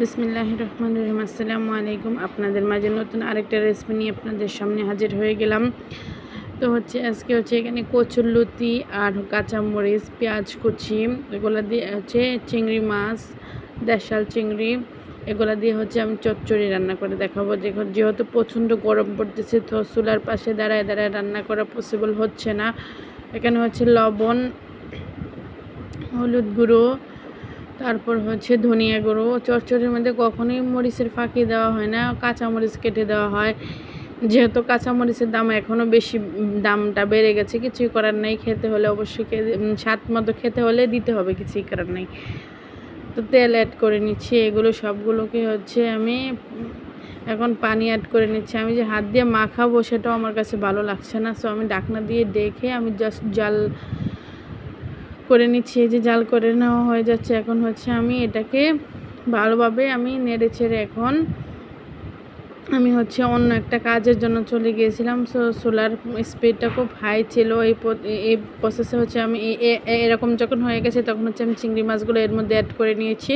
বিসমিল্লাহির রহমানির রহিম। আসসালামু আলাইকুম। আপনাদের মাঝে নতুন আরেকটা রেসিপি নিয়ে আপনাদের সামনে হাজির হয়ে গেলাম। তো আজকে এখানে কচুরলতি আর কাঁচামরিচ, পেঁয়াজ কুচি, এগুলো দিয়ে চিংড়ি মাছ, দেশাল চিংড়ি, এগুলো দিয়ে আমি চচ্চড়ি রান্না করে দেখাবো। যেহেতু প্রচণ্ড গরম পড়তেছে, তো চুলার পাশে দাঁড়ায় দাঁড়ায় রান্না করা পসিবল হচ্ছে না। এখানে লবণ, হলুদ গুঁড়ো, তারপর ধনিয়া গুঁড়ো। চচ্চড়ির মধ্যে কখনোই মরিচের ফাঁকি দেওয়া হয় না, কাঁচামরিচ কেটে দেওয়া হয়। যেহেতু কাঁচামরিচের দাম এখনও বেশি, দামটা বেড়ে গেছে, কিছুই করার নেই। খেতে হলে অবশ্যই স্বাদ মতো খেতে হলে দিতে হবে, কিছুই করার নেই। তো তেল অ্যাড করে নিচ্ছি, এগুলো সবগুলোকে আমি এখন পানি অ্যাড করে নিচ্ছি। আমি যে হাত দিয়ে মাখাবো সেটাও আমার কাছে ভালো লাগছে না, সো আমি ঢাকনা দিয়ে দেখে আমি জাস্ট জাল করে নিচ্ছি। এই যে জাল করে নেওয়া হয়ে যাচ্ছে। এখন আমি এটাকে ভালোভাবে নেড়ে ছেড়ে এখন আমি অন্য একটা কাজের জন্য চলে গিয়েছিলাম। সো সোলার স্পিডটা খুব হাই ছিল। এই প্রসেসে আমি এরকম যখন হয়ে গেছে তখন আমি চিংড়ি মাছগুলো এর মধ্যে অ্যাড করে নিয়েছি।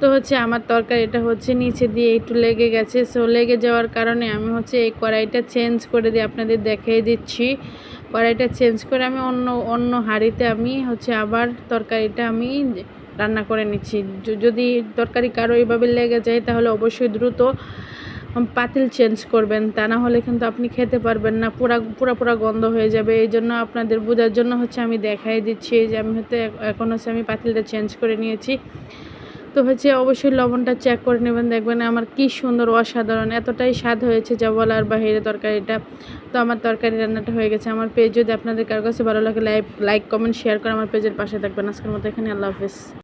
তো আমার তরকারিটা নিচে দিয়ে একটু লেগে গেছে। সো লেগে যাওয়ার কারণে আমি এই কড়াইটা চেঞ্জ করে দিয়ে আপনাদের দেখিয়ে দিচ্ছি। কড়াইটা চেঞ্জ করে আমি অন্য হাঁড়িতে আবার তরকারিটা রান্না করে নিচ্ছি। যদি তরকারি কারো এইভাবে লেগে যায় তাহলে অবশ্যই দ্রুত পাতিল চেঞ্জ করবেন, তা না হলে কিন্তু আপনি খেতে পারবেন না, পুরা গন্ধ হয়ে যাবে। এই জন্য আপনাদের বোঝার জন্য আমি দেখাই দিচ্ছি যে আমি এখন আমি পাতিলটা চেঞ্জ করে নিয়েছি। তো অবশ্যই লবণটা চেক করে নেবেন, দেখবেন আমার কি সুন্দর, অসাধারণ, এতটাই স্বাদ হয়েছে যা বলার বাহিরে তরকারিটা। তো আমার তরকারি রান্নাটা হয়ে গেছে। আমার পেজ যদি আপনাদের কারো কাছে ভালো লাগে, লাইক কমেন্ট শেয়ার করে আমার পেজের পাশে থাকবেন। আজকের মতো এখানে, আল্লাহ হাফেজ।